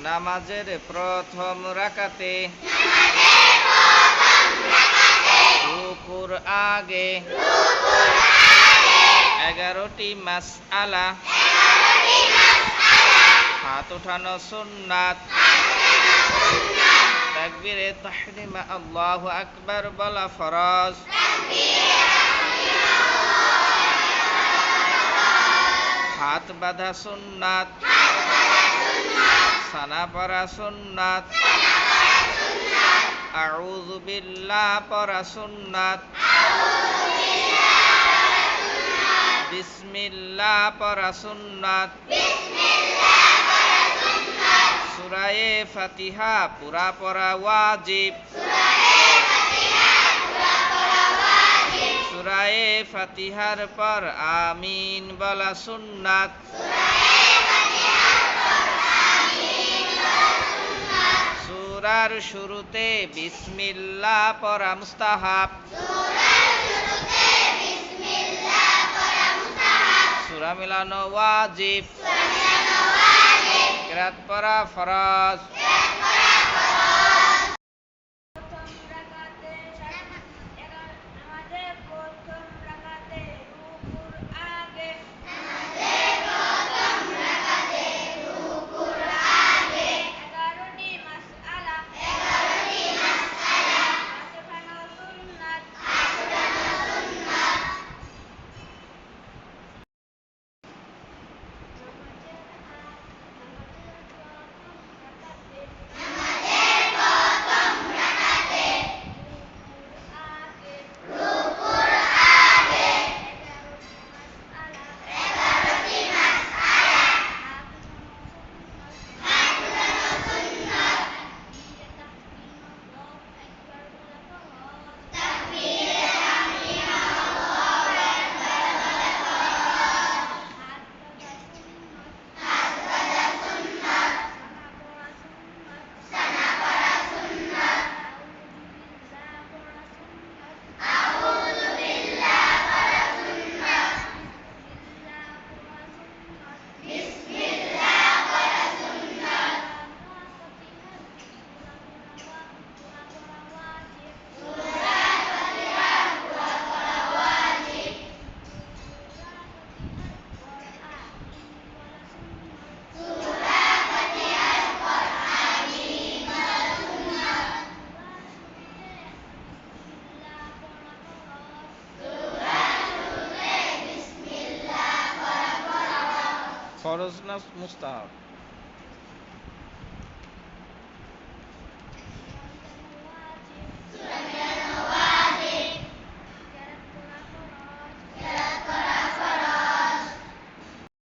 নামাজের প্রথম রাকাতে রুকুর আগে 11টি মাসআলা হাত উঠানো সুন্নাত তাকবীরে তাহরিম আল্লাহু আকবার বলা ফরজ হাত বাঁধা সুন্নাত সানা পড়া সুন্নাত আউযু বিল্লাহ পড়া সুন্নাত বিসমিল্লাহ পড়া সুন্নাত সূরা ফাতিহা পুরা পড়া ওয়াজিব সূরা ফাতিহার পর আমিন বলা সুন্নাত সূরার শুরুতে বিসমিল্লাহ পড়া মুস্তাহাব সূরা মিলানো ওয়াজিব কিরাত পড়া ফরজ ফরজ না মুস্তাহাব